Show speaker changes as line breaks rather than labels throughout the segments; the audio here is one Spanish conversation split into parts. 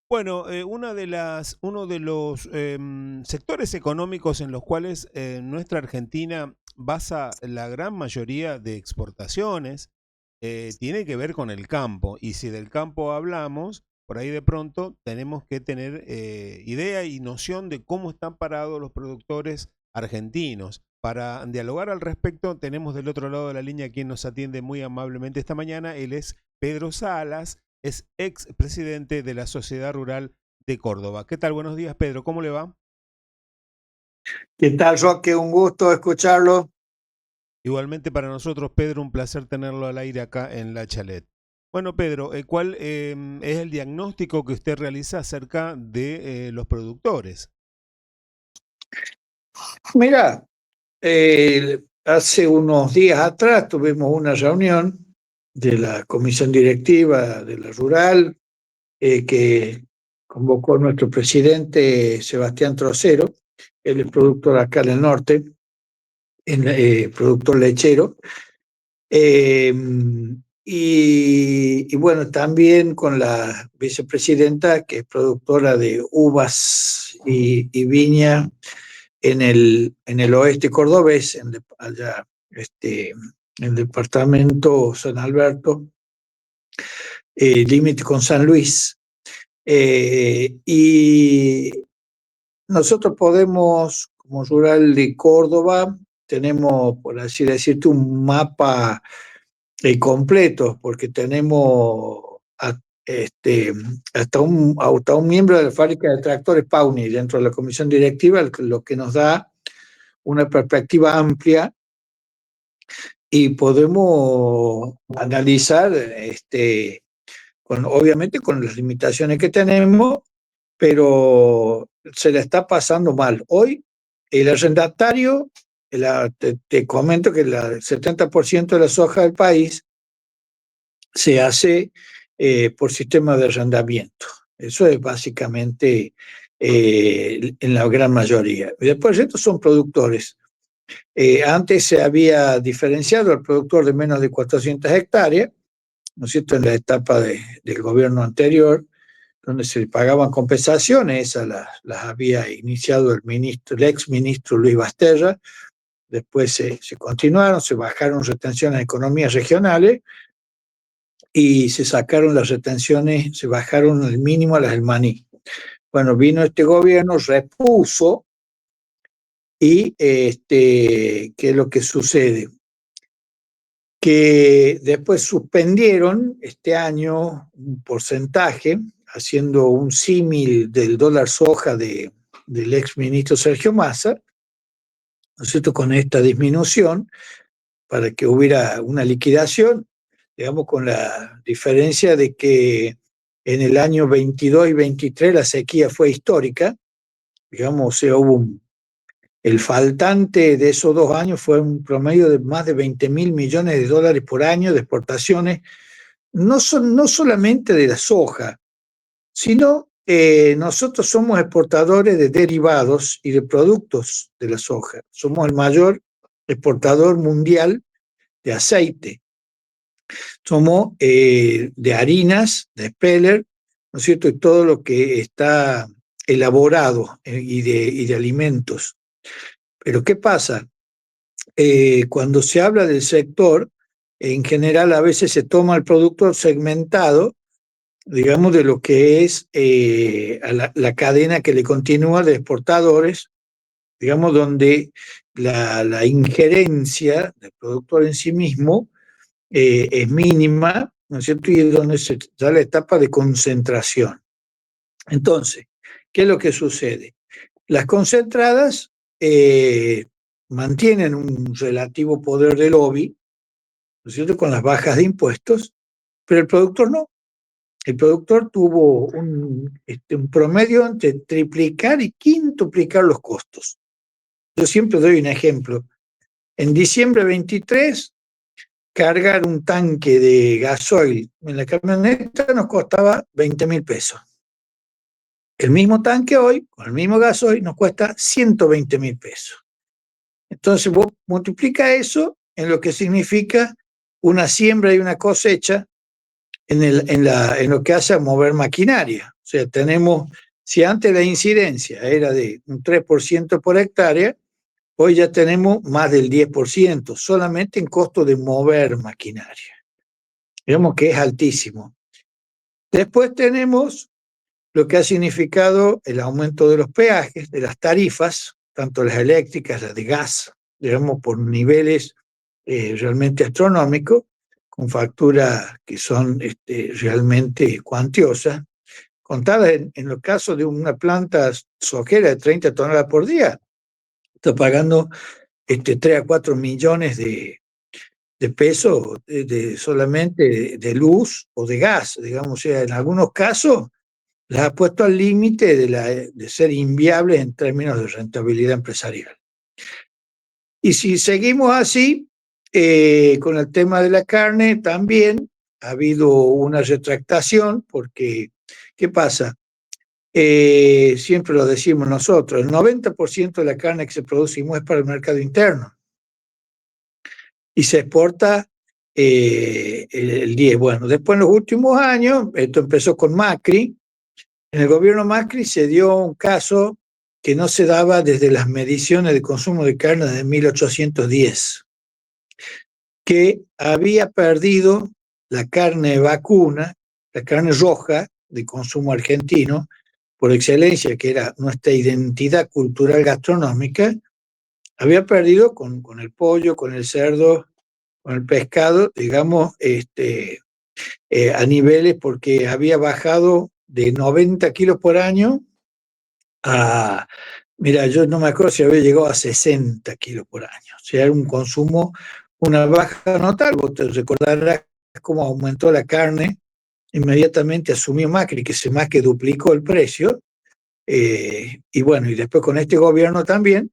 Bueno, uno de los sectores económicos en los cuales nuestra Argentina basa la gran mayoría de exportaciones tiene que ver con el campo. Y si del campo hablamos, por ahí de pronto tenemos que tener idea y noción de cómo están parados los productores argentinos. Para dialogar al respecto, tenemos del otro lado de la línea quien nos atiende muy amablemente esta mañana. Él es Pedro Salas, es ex presidente de la Sociedad Rural de Córdoba. ¿Qué tal? Buenos días, Pedro. ¿Cómo le va?
¿Qué tal, Roque? Un gusto escucharlo.
Igualmente para nosotros, Pedro, un placer tenerlo al aire acá en La Chalet. Bueno, Pedro, ¿cuál es el diagnóstico que usted realiza acerca de los productores?
Mira, hace unos días atrás tuvimos una reunión de la comisión directiva de la Rural que convocó nuestro presidente Sebastián Trocero. Él es productor acá en el norte, productor lechero. Eh, y bueno, también con la vicepresidenta, que es productora de uvas y viña en el oeste cordobés, allá, en el departamento San Alberto, límite con San Luis. Y nosotros podemos, como Rural de Córdoba, tenemos, por así decirte, un mapa completo, porque tenemos hasta un miembro de la fábrica de tractores Pauni dentro de la comisión directiva, lo que nos da una perspectiva amplia y podemos analizar, obviamente con las limitaciones que tenemos, pero se la está pasando mal. Hoy el arrendatario, te comento que el 70% de la soja del país se hace por sistema de arrendamiento. Eso es básicamente en la gran mayoría. Y después estos son productores. Antes se había diferenciado al productor de menos de 400 hectáreas, ¿no es cierto?, en la etapa del gobierno anterior, donde se le pagaban compensaciones. Esas las había iniciado el ex ministro Luis Basterra. Después se continuaron, se bajaron retenciones de economías regionales y se sacaron las retenciones, se bajaron al mínimo a las del maní. Bueno, vino este gobierno, repuso, y ¿qué es lo que sucede? Que después suspendieron este año un porcentaje, haciendo un símil del dólar soja del ex ministro Sergio Massa, ¿no es cierto?, con esta disminución para que hubiera una liquidación, digamos, con la diferencia de que en el año 22 y 23 la sequía fue histórica, digamos, o sea, el faltante de esos 2 años fue un promedio de más de 20.000 millones de dólares por año de exportaciones, no solamente de la soja, sino nosotros somos exportadores de derivados y de productos de la soja. Somos el mayor exportador mundial de aceite. Somos de harinas, de speller, ¿no es cierto?, y todo lo que está elaborado y de alimentos. Pero ¿qué pasa? Cuando se habla del sector, en general a veces se toma el producto segmentado, digamos, de lo que es a la cadena que le continúa de exportadores, digamos, donde la injerencia del productor en sí mismo es mínima, ¿no es cierto? Y es donde se da la etapa de concentración. Entonces, ¿qué es lo que sucede? Las concentradas mantienen un relativo poder de lobby, ¿no es cierto?, con las bajas de impuestos, pero el productor no. El productor tuvo un promedio entre triplicar y quintuplicar los costos. Yo siempre doy un ejemplo. En diciembre 23, cargar un tanque de gasoil en la camioneta nos costaba 20.000 pesos. El mismo tanque hoy, con el mismo gasoil, nos cuesta 120.000 pesos. Entonces vos multiplica eso en lo que significa una siembra y una cosecha en lo que hace a mover maquinaria. sea, tenemos, si antes la incidencia era de un 3% por hectárea, hoy ya tenemos más del 10%, solamente en costo de mover maquinaria. Digamos que es altísimo. Después tenemos lo que ha significado el aumento de los peajes, de las tarifas, tanto las eléctricas, las de gas, digamos, por niveles realmente astronómicos, con facturas que son realmente cuantiosas. Contadas en los casos de una planta sojera de 30 toneladas por día, está pagando 3 a 4 millones de pesos solamente de luz o de gas, digamos, o sea, en algunos casos las ha puesto al límite de ser inviables en términos de rentabilidad empresarial. Y si seguimos así, con el tema de la carne también ha habido una retractación, porque, ¿qué pasa? Siempre lo decimos nosotros, el 90% de la carne que se produce es para el mercado interno y se exporta el 10%. Bueno, después en los últimos años, esto empezó con Macri. En el gobierno Macri se dio un caso que no se daba desde las mediciones de consumo de carne de 1810, que había perdido la carne vacuna, la carne roja de consumo argentino, por excelencia, que era nuestra identidad cultural gastronómica, había perdido con el pollo, con el cerdo, con el pescado, digamos, a niveles, porque había bajado de 90 kilos por año a, mira, yo no me acuerdo si había llegado a 60 kilos por año. O sea, era un consumo, una baja notable. Vos te recordarás cómo aumentó la carne. Inmediatamente asumió Macri, que se más que duplicó el precio. Y bueno, y después con este gobierno también,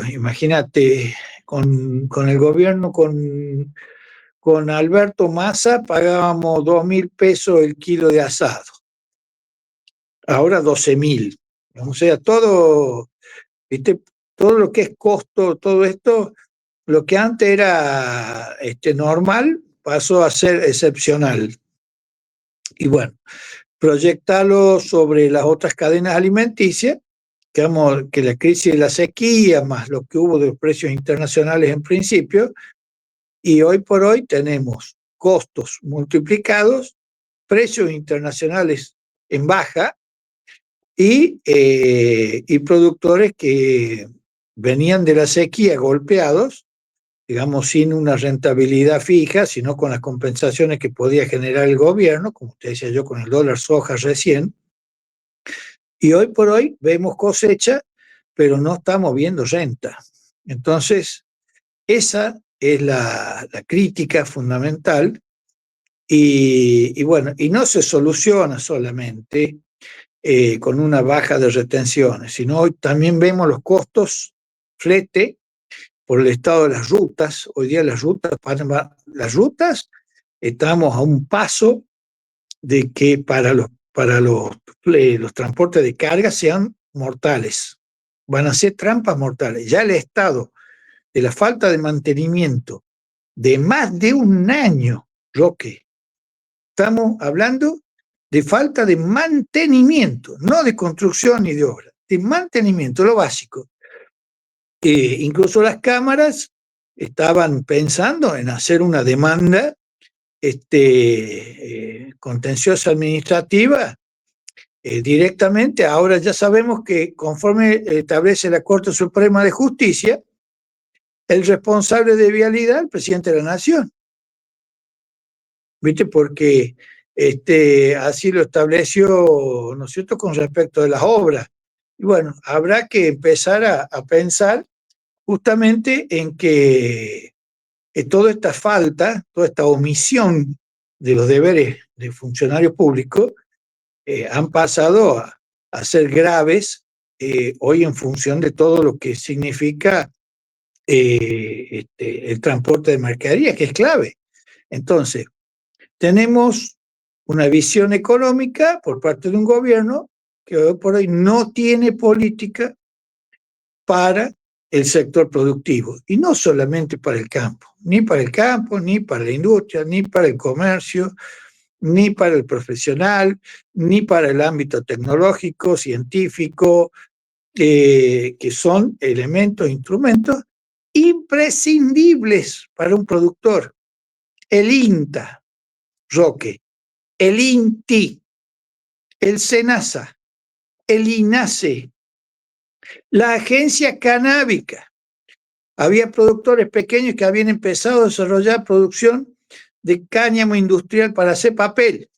imagínate, con el gobierno, con Alberto Massa pagábamos 2.000 pesos el kilo de asado, ahora 12.000. O sea, todo, ¿viste? Todo lo que es costo, todo esto, lo que antes era normal, pasó a ser excepcional. Y bueno, proyectarlo sobre las otras cadenas alimenticias, que la crisis de la sequía, más lo que hubo de los precios internacionales en principio, y hoy por hoy tenemos costos multiplicados, precios internacionales en baja y productores que venían de la sequía golpeados, digamos, sin una rentabilidad fija, sino con las compensaciones que podía generar el gobierno, como te decía yo, con el dólar soja recién. Y hoy por hoy vemos cosecha, pero no estamos viendo renta. Entonces, esa es la crítica fundamental. Y bueno, y no se soluciona solamente con una baja de retenciones, sino hoy también vemos los costos flete por el estado de las rutas. Hoy día las rutas estamos a un paso de que para los transportes de carga sean mortales, van a ser trampas mortales. Ya el estado de la falta de mantenimiento de más de un año, Roque, estamos hablando de falta de mantenimiento, no de construcción ni de obra, de mantenimiento, lo básico. Incluso las cámaras estaban pensando en hacer una demanda contenciosa administrativa directamente. Ahora ya sabemos que, conforme establece la Corte Suprema de Justicia, el responsable de vialidad es el presidente de la Nación. ¿Viste? Porque así lo estableció, ¿no es cierto?, con respecto de las obras. Y bueno, habrá que empezar a pensar justamente en que toda esta falta, toda esta omisión de los deberes de funcionarios públicos han pasado a ser graves hoy en función de todo lo que significa el transporte de mercaderías, que es clave. Entonces, tenemos una visión económica por parte de un gobierno que hoy por hoy no tiene política para el sector productivo, y no solamente para el campo, ni para el campo, ni para la industria, ni para el comercio. ni para el profesional, ni para el ámbito tecnológico, científico, que son elementos, instrumentos imprescindibles para un productor. El INTA, Roque, el INTI, el SENASA, el INASE, la agencia canábica. Había productores pequeños que habían empezado a desarrollar producción de cáñamo industrial para hacer papel.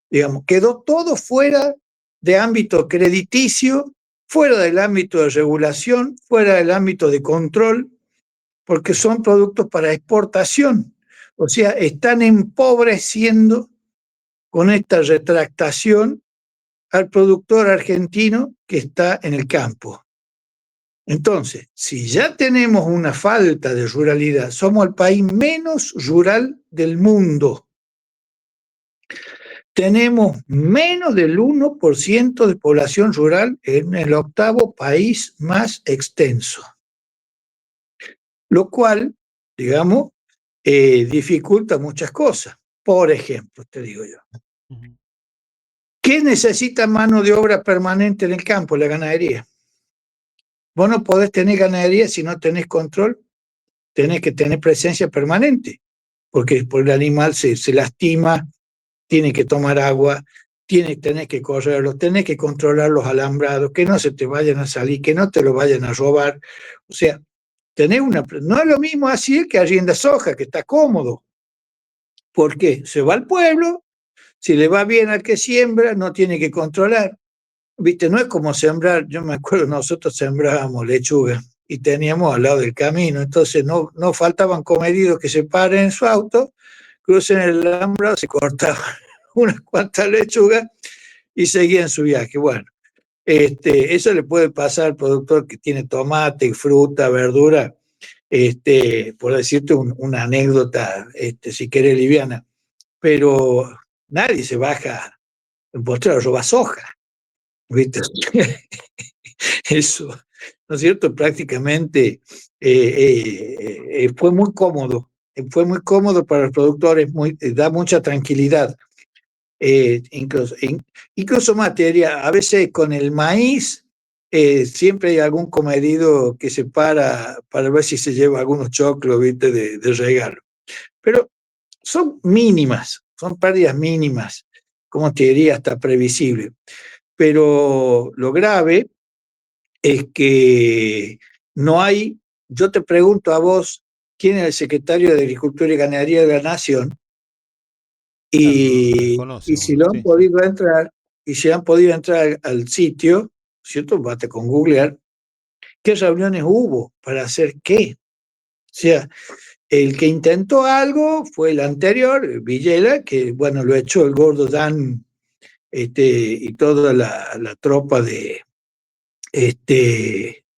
Digamos, quedó todo fuera de ámbito crediticio, fuera del ámbito de regulación, fuera del ámbito de control, porque son productos para exportación. O sea, están empobreciendo con esta retractación al productor argentino que está en el campo. Entonces, si ya tenemos una falta de ruralidad, somos el país menos rural del mundo. Tenemos menos del 1% de población rural en el 8º país más extenso. Lo cual, digamos, dificulta muchas cosas. Por ejemplo, te digo yo, ¿qué necesita mano de obra permanente en el campo? La ganadería. Vos no podés tener ganadería si no tenés control, tenés que tener presencia permanente, porque el animal se lastima, tiene que tomar agua, tenés que correrlo, tenés que controlar los alambrados, que no se te vayan a salir, que no te lo vayan a robar. O sea, no es lo mismo así que arrienda soja, que está cómodo. ¿Por qué? Se va al pueblo, si le va bien al que siembra, no tiene que controlar. Viste, no es como sembrar, yo me acuerdo, nosotros sembrábamos lechuga y teníamos al lado del camino, entonces no faltaban comedidos que se paren en su auto, crucen el alambrado, se cortaban unas cuantas lechugas y seguían su viaje. Bueno, eso le puede pasar al productor que tiene tomate, fruta, verdura, por decirte una anécdota, si querés liviana, pero nadie se baja el postrero a robar soja, ¿viste? Eso, ¿no es cierto? Prácticamente fue muy cómodo para los productores, da mucha tranquilidad. Incluso materia, a veces con el maíz, siempre hay algún comedido que se para ver si se lleva algunos choclos, ¿viste? De regalo. Pero son mínimas, son pérdidas mínimas, como te diría, hasta previsible. Pero lo grave es que no hay, yo te pregunto a vos, ¿quién es el secretario de Agricultura y Ganadería de la Nación? Y si lo han podido entrar, y si han podido entrar al sitio, ¿cierto? Basta con googlear, ¿qué reuniones hubo para hacer qué? O sea, el que intentó algo fue el anterior, Villela, que bueno, lo echó el gordo Dan, y toda la tropa del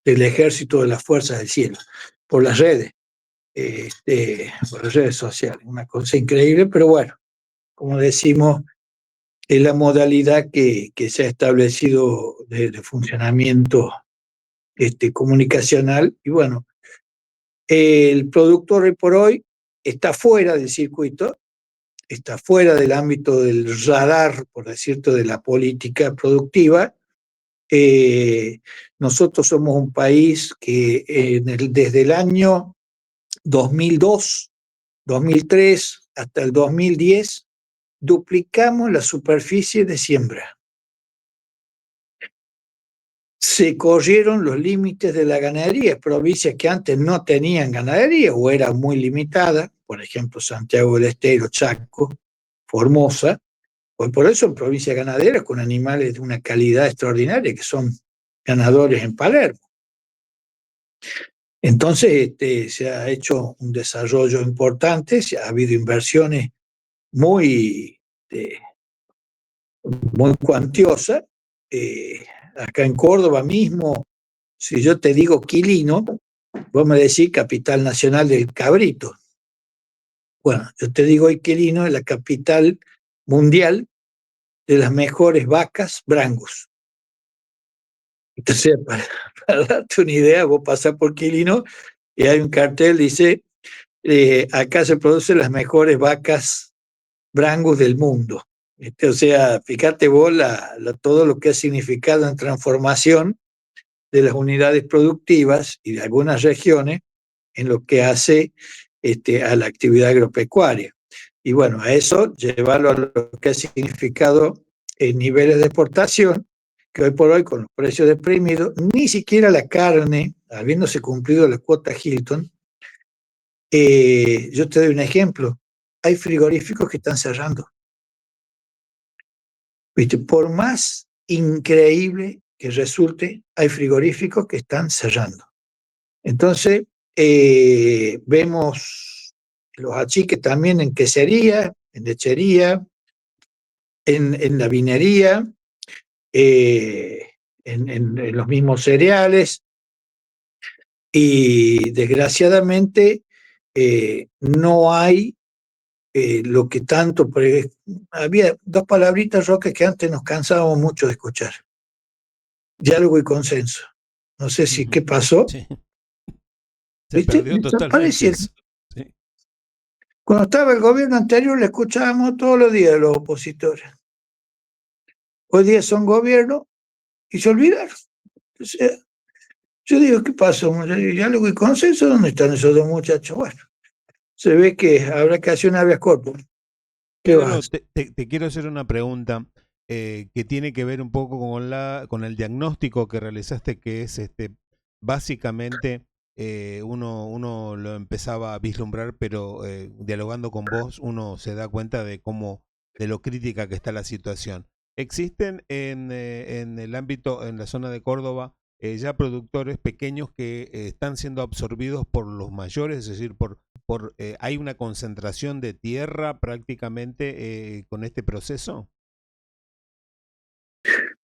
ejército de las fuerzas del cielo, por las redes, por las redes sociales. Una cosa increíble, pero bueno, como decimos, es la modalidad que se ha establecido de funcionamiento comunicacional. Y bueno, el productor hoy por hoy está fuera del circuito, está fuera del ámbito del radar, por decirte, de la política productiva. Nosotros somos un país que desde el año 2002, 2003 hasta el 2010 duplicamos la superficie de siembra. Se corrieron los límites de la ganadería. Provincias que antes no tenían ganadería o era muy limitada, por ejemplo Santiago del Estero, Chaco, Formosa, hoy por eso son provincias ganaderas con animales de una calidad extraordinaria que son ganadores en Palermo. Entonces se ha hecho un desarrollo importante, ha habido inversiones muy cuantiosas. Acá en Córdoba mismo, si yo te digo Quilino, vos me decís capital nacional del cabrito. Bueno, yo te digo hoy Quilino es la capital mundial de las mejores vacas Brangus. Entonces, para darte una idea, vos pasás por Quilino y hay un cartel, dice, acá se producen las mejores vacas Brangus del mundo. O sea, fíjate vos todo lo que ha significado en transformación de las unidades productivas y de algunas regiones en lo que hace a la actividad agropecuaria. Y bueno, a eso llevarlo a lo que ha significado en niveles de exportación, que hoy por hoy con los precios deprimidos, ni siquiera la carne, habiéndose cumplido la cuota Hilton, yo te doy un ejemplo, hay frigoríficos que están cerrando. ¿Viste? Por más increíble que resulte, hay frigoríficos que están cerrando. Entonces, vemos los achiques también en quesería, en lechería, en la vinería, en los mismos cereales, y desgraciadamente no hay lo que tanto... Había dos palabritas, Roque, que antes nos cansábamos mucho de escuchar: diálogo y consenso. No sé si qué pasó.
Sí. Se
¿Viste?
perdió totalmente
Desaparecieron.
eso. Sí.
Cuando estaba el gobierno anterior le escuchábamos todos los días a los opositores. Hoy día son gobierno y se olvidaron. O sea, yo digo, ¿qué pasó? ¿Diálogo y consenso? ¿Dónde están esos dos muchachos? Bueno, se ve que habrá que hacer un habeas corpus. ¿Qué vas a
Pedro,
hacer?
te quiero hacer una pregunta que tiene que ver un poco con el diagnóstico que realizaste, que es básicamente uno lo empezaba a vislumbrar, pero dialogando con vos uno se da cuenta de lo crítica que está la situación. ¿Existen en el ámbito, en la zona de Córdoba, ya productores pequeños que están siendo absorbidos por los mayores, es decir, hay una concentración de tierra prácticamente con este proceso?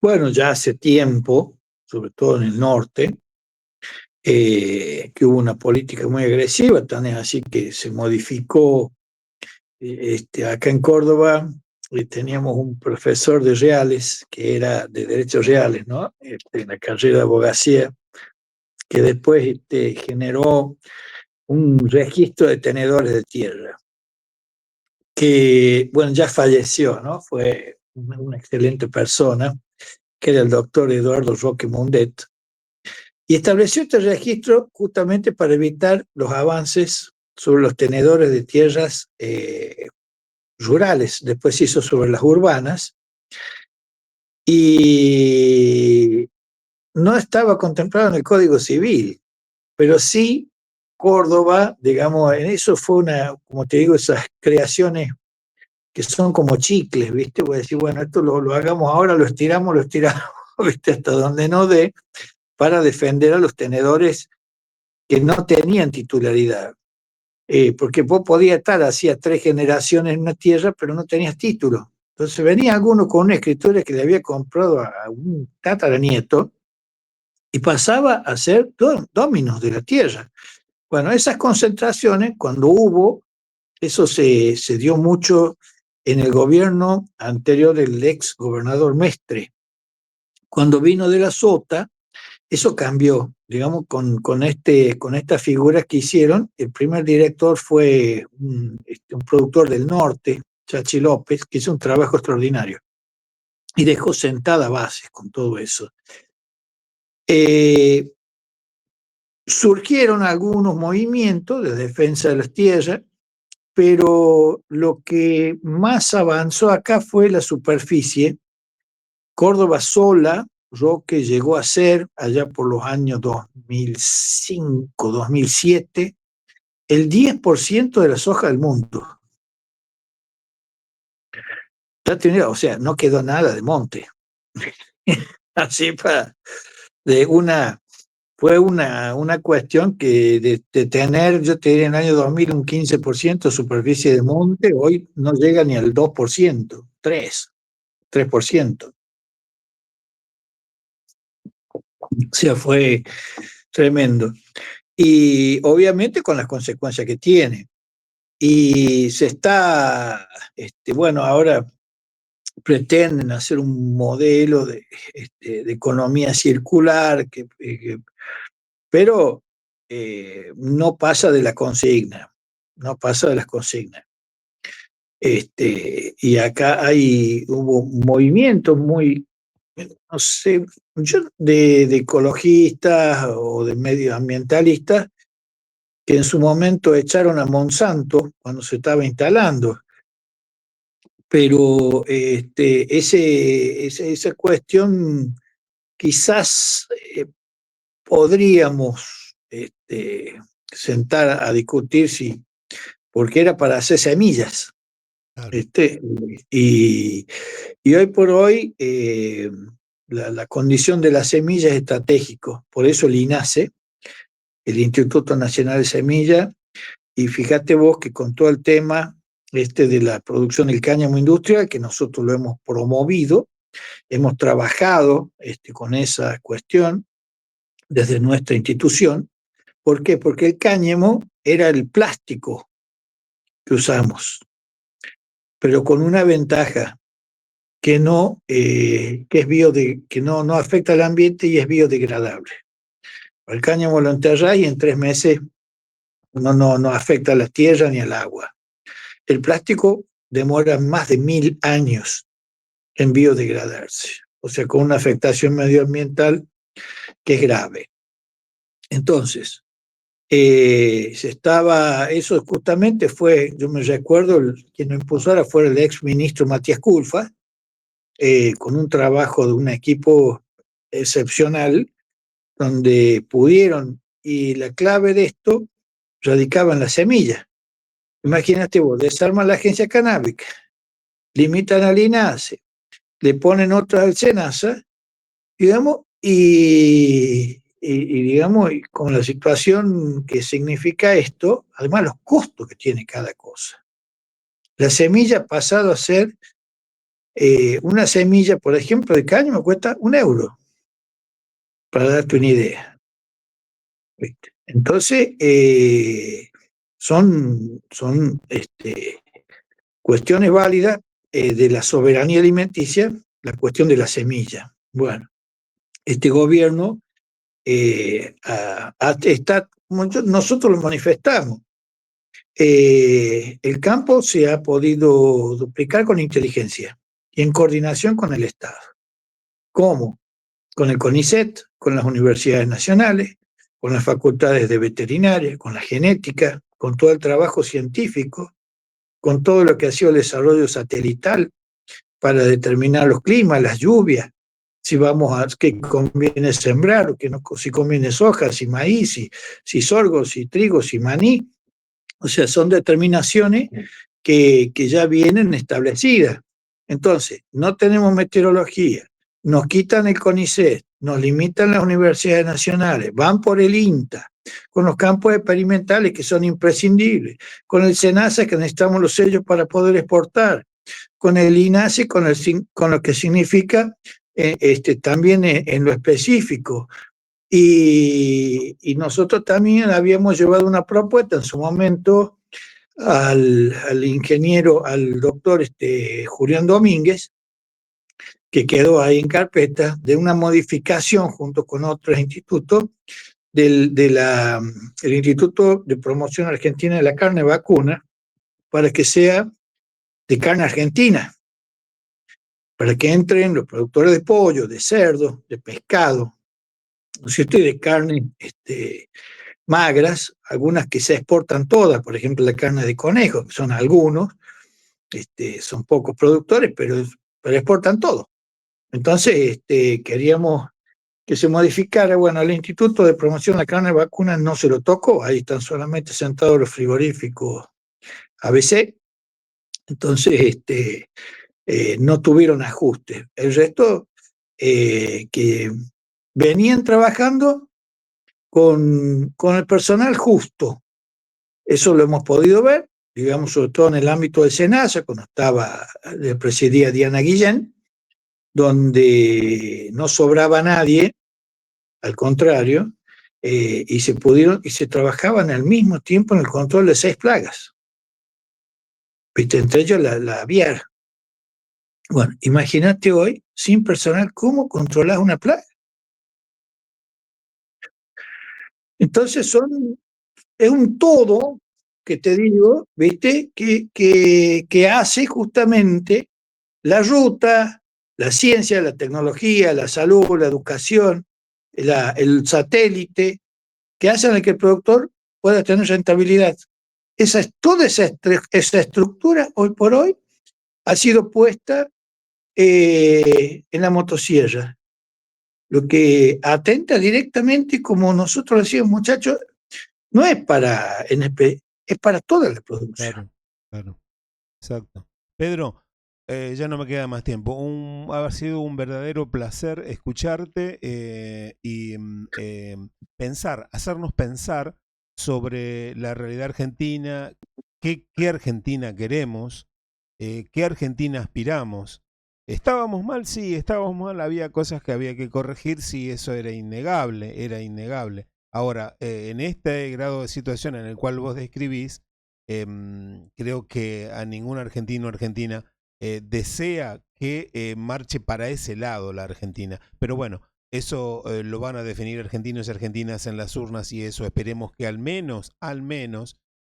Bueno, ya hace tiempo, sobre todo en el norte, que hubo una política muy agresiva, tan es así que se modificó. Acá en Córdoba teníamos un profesor de reales, que era de derechos reales, ¿no? En la carrera de abogacía, que después generó un registro de tenedores de tierra, que, bueno, ya falleció, ¿no? Fue una excelente persona, que era el doctor Eduardo Roque Mundet, y estableció este registro justamente para evitar los avances sobre los tenedores de tierras rurales. Después se hizo sobre las urbanas, y no estaba contemplado en el Código Civil, pero sí Córdoba, digamos, en eso fue una, como te digo, esas creaciones que son como chicles, ¿viste? Voy a decir, bueno, esto lo hagamos ahora, lo estiramos, ¿viste? Hasta donde no dé, para defender a los tenedores que no tenían titularidad. Porque vos podías estar hacía 3 generaciones en una tierra, pero no tenías título. Entonces venía alguno con una escritura que le había comprado a un tataranieto y pasaba a ser dominos de la tierra. Bueno, esas concentraciones, cuando hubo, eso se dio mucho en el gobierno anterior del ex gobernador Mestre. Cuando vino de la Sota, eso cambió, digamos, con estas figuras que hicieron. El primer director fue un productor del norte, Chachi López, que hizo un trabajo extraordinario y dejó sentada bases con todo eso. Eh, Surgieron algunos movimientos de defensa de las tierras, pero lo que más avanzó acá fue la superficie. Córdoba sola, Roque llegó a ser, allá por los años 2005, 2007, el 10% de la soja del mundo. O sea, no quedó nada de monte. Así de fue una cuestión que de tener, yo te diría en el año 2000, un 15% de superficie de monte, hoy no llega ni al 2%, 3%. O sea, fue tremendo. Y obviamente con las consecuencias que tiene. Y se está, bueno, ahora pretenden hacer un modelo de economía circular, pero no pasa de la consigna, no pasa de las consignas. Y acá hubo movimientos muy, no sé, yo de ecologistas o de medioambientalistas que en su momento echaron a Monsanto cuando se estaba instalando. Pero esa cuestión quizás podríamos sentar a discutir si, porque era para hacer semillas.
Claro.
Este, y, y hoy por hoy la condición de la semilla es estratégico, por eso el INASE, el Instituto Nacional de Semilla, y fíjate vos que con todo el tema de la producción del cáñamo industrial, que nosotros lo hemos promovido, hemos trabajado con esa cuestión desde nuestra institución. ¿Por qué? Porque el cáñamo era el plástico que usamos, pero con una ventaja, que no afecta al ambiente y es biodegradable. El cáñamo lo enterrás y en 3 meses no afecta a la tierra ni al agua. El plástico demora más de 1000 años en biodegradarse, o sea, con una afectación medioambiental que es grave. Entonces, eso justamente fue, yo me recuerdo, quien lo impulsara fue el ex ministro Matías Culfas, con un trabajo de un equipo excepcional, donde pudieron, y la clave de esto radicaba en la semilla. Imagínate vos, desarman la agencia canábica, limitan al INASE, le ponen otra al SENASA, digamos, digamos, y con la situación que significa esto, además los costos que tiene cada cosa. La semilla ha pasado a ser, una semilla, por ejemplo, de cáñamo cuesta €1, para darte una idea. ¿Viste? Entonces, son cuestiones válidas de la soberanía alimenticia, la cuestión de la semilla. Bueno, este gobierno nosotros lo manifestamos. El campo se ha podido duplicar con inteligencia y en coordinación con el Estado. ¿Cómo? Con el CONICET, con las universidades nacionales, con las facultades de veterinaria, con la genética, con todo el trabajo científico, con todo lo que ha sido el desarrollo satelital para determinar los climas, las lluvias, si qué conviene sembrar, si conviene soja, si maíz, si sorgo, si trigo, si maní. O sea, son determinaciones que ya vienen establecidas. Entonces, no tenemos meteorología, nos quitan el CONICET, nos limitan las universidades nacionales, van por el INTA, con los campos experimentales que son imprescindibles, con el SENASA que necesitamos los sellos para poder exportar, con el INASE con lo que significa también en lo específico. Y nosotros también habíamos llevado una propuesta en su momento al ingeniero, al doctor Julián Domínguez, que quedó ahí en carpeta, de una modificación junto con otros institutos el Instituto de Promoción Argentina de la Carne Vacuna, para que sea de carne argentina, para que entren los productores de pollo, de cerdo, de pescado, ¿no es cierto? Y de carne magras, algunas que se exportan todas, por ejemplo la carne de conejo, que son algunos, son pocos productores, pero exportan todo. Entonces, queríamos que se modificara. Bueno, al Instituto de Promoción de la Carne Vacuna no se lo tocó, ahí están solamente sentados los frigoríficos ABC, entonces no tuvieron ajustes. El resto, que venían trabajando con el personal justo. Eso lo hemos podido ver, digamos, sobre todo en el ámbito del SENASA, cuando presidía Diana Guillén, donde no sobraba nadie, al contrario, y se trabajaban al mismo tiempo en el control de 6 plagas. ¿Viste? Entre ellos la aviar. Bueno, imagínate hoy, sin personal, ¿cómo controlas una plaga? Entonces es un todo que te digo, ¿viste? Que hace justamente la ruta, la ciencia, la tecnología, la salud, la educación, el satélite, que hacen que el productor pueda tener rentabilidad. Toda esa estructura, hoy por hoy, ha sido puesta en la motosierra, lo que atenta directamente, como nosotros decimos, muchachos, no es para NP, es para toda la producción.
Claro, claro, exacto. Pedro, ya no me queda más tiempo. Ha sido un verdadero placer escucharte y hacernos pensar sobre la realidad argentina, qué Argentina queremos, qué Argentina aspiramos. ¿Estábamos mal? Sí, estábamos mal. Había cosas que había que corregir, sí, eso era innegable, era innegable. Ahora, en este grado de situación en el cual vos describís, creo que a ningún argentino o argentina desea que marche para ese lado la Argentina. Pero bueno, eso lo van a definir argentinos y argentinas en las urnas y eso esperemos que al menos,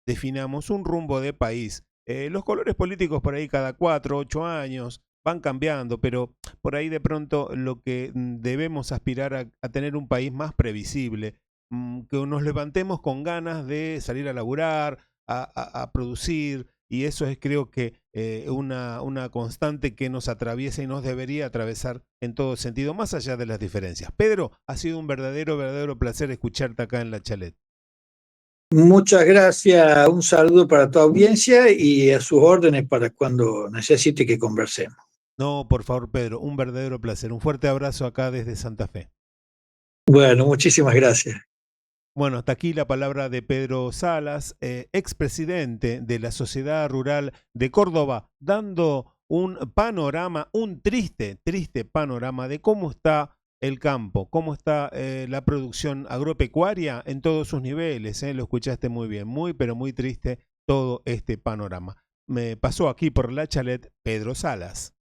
definamos un rumbo de país. Los colores políticos por ahí cada 4, 8 años van cambiando, pero por ahí de pronto lo que debemos aspirar a tener un país más previsible, que nos levantemos con ganas de salir a laburar, a producir, y eso es creo que una constante que nos atraviesa y nos debería atravesar en todo sentido, más allá de las diferencias. Pedro, ha sido un verdadero placer escucharte acá en La Chalet.
Muchas gracias, un saludo para tu audiencia y a sus órdenes para cuando necesite que conversemos.
No, por favor, Pedro, un verdadero placer. Un fuerte abrazo acá desde Santa Fe.
Bueno, muchísimas gracias.
Bueno, hasta aquí la palabra de Pedro Salas, expresidente de la Sociedad Rural de Córdoba, dando un panorama, un triste panorama de cómo está el campo, cómo está la producción agropecuaria en todos sus niveles. Lo escuchaste muy bien, pero muy triste todo este panorama. Me pasó aquí por La Chalet Pedro Salas.